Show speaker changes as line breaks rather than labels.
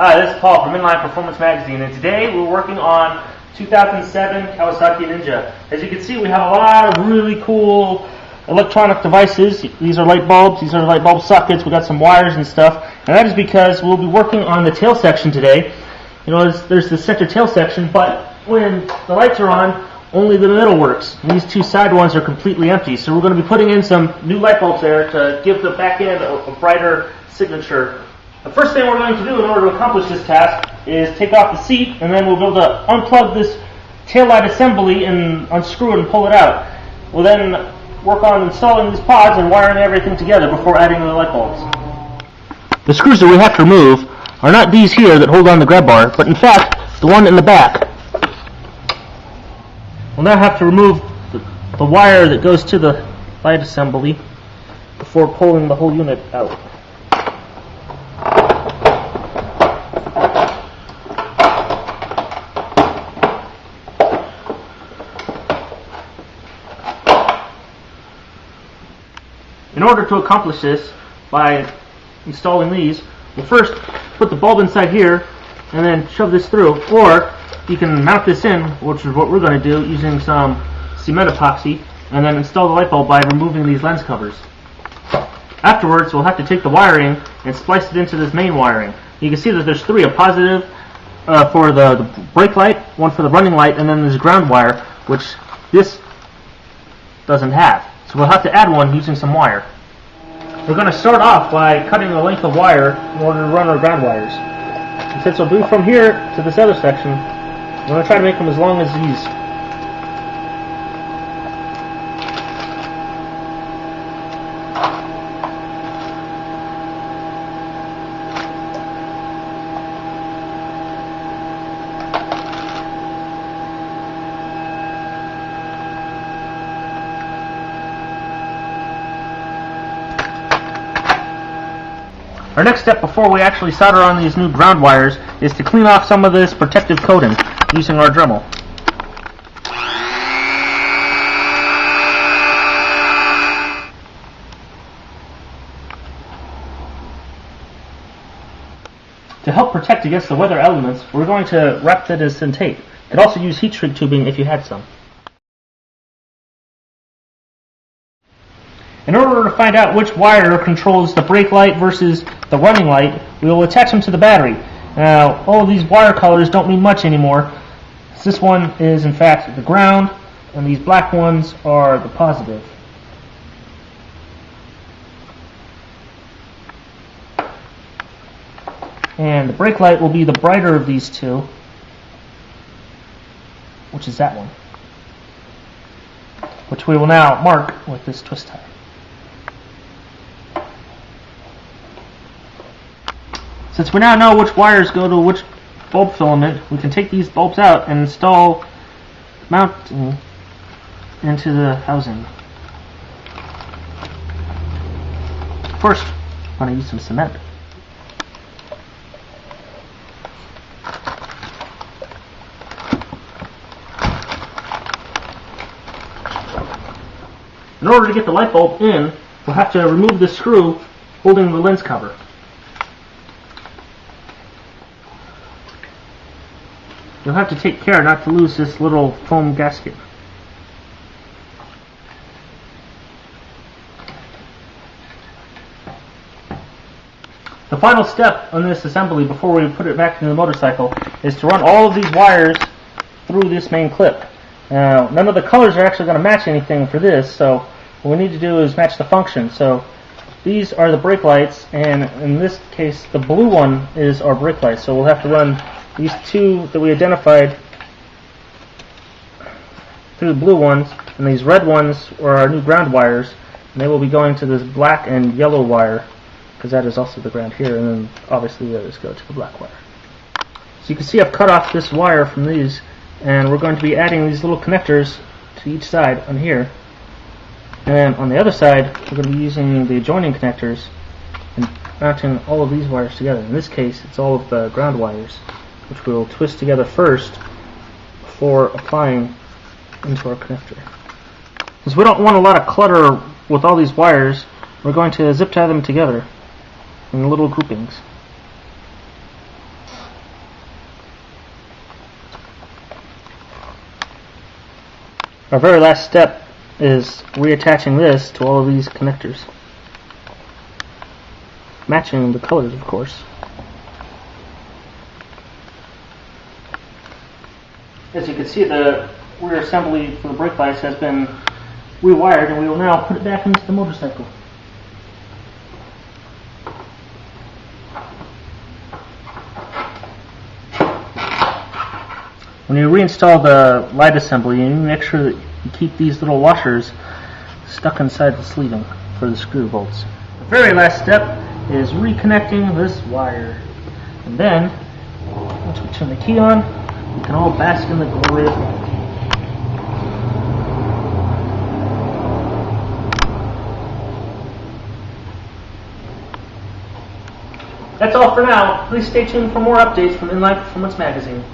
Hi, this is Paul from Inline Performance Magazine, and today we're working on 2007 Kawasaki Ninja. As you can see, we have a lot of really cool electronic devices. These are light bulbs, these are light bulb sockets, we got some wires and stuff, and that is because we'll be working on the tail section today. You know, there's the center tail section, but when the lights are on, only the middle works. These two side ones are completely empty, so we're going to be putting in some new light bulbs there to give the back end a brighter signature. The first thing we're going to do in order to accomplish this task is take off the seat, and then we'll be able to unplug this tail light assembly and unscrew it and pull it out. We'll then work on installing these pods and wiring everything together before adding the light bulbs. The screws that we have to remove are not these here that hold on the grab bar, but in fact the one in the back. We'll now have to remove the wire that goes to the light assembly before pulling the whole unit out. In order to accomplish this, by installing these, we'll first put the bulb inside here and then shove this through, or you can mount this in, which is what we're going to do, using some cement epoxy, and then install the light bulb by removing these lens covers. Afterwards, we'll have to take the wiring and splice it into this main wiring. You can see that there's three, a positive for the brake light, one for the running light, and then there's a ground wire, which this doesn't have. So we'll have to add one using some wire. We're going to start off by cutting the length of wire in order to run our ground wires. And since we'll be from here to this other section, we're going to try to make them as long as these. Our next step before we actually solder on these new ground wires is to clean off some of this protective coating using our Dremel. To help protect against the weather elements, we're going to wrap this in tape. You could also use heat shrink tubing if you had some. In order to find out which wire controls the brake light versus the running light, we will attach them to the battery. Now, all of these wire colors don't mean much anymore. This one is in fact the ground, and these black ones are the positive. And the brake light will be the brighter of these two, which is that one, which we will now mark with this twist tie. Since we now know which wires go to which bulb filament, we can take these bulbs out and install mounting into the housing. First, I'm going to use some cement. In order to get the light bulb in, we'll have to remove the screw holding the lens cover. You'll have to take care not to lose this little foam gasket. The final step on this assembly before we put it back in the motorcycle is to run all of these wires through this main clip. Now, none of the colors are actually going to match anything for this, so what we need to do is match the function. So these are the brake lights, and in this case the blue one is our brake light, so we'll have to run these two that we identified through the blue ones, and these red ones are our new ground wires, and they will be going to this black and yellow wire, because that is also the ground here, and then obviously the others go to the black wire. So you can see I've cut off this wire from these, and we're going to be adding these little connectors to each side on here, and then on the other side we're going to be using the adjoining connectors and mounting all of these wires together. In this case it's all of the ground wires, which we will twist together first before applying into our connector. Since we don't want a lot of clutter with all these wires, we're going to zip tie them together in little groupings. Our very last step is reattaching this to all of these connectors. Matching the colors, of course. As you can see, the rear assembly for the brake lights has been rewired, and we will now put it back into the motorcycle. When you reinstall the light assembly, you need to make sure that you keep these little washers stuck inside the sleeving for the screw bolts. The very last step is reconnecting this wire. And then, once we turn the key on, we can all bask in the glory of light. That's all for now. Please stay tuned for more updates from Inline Performance Magazine.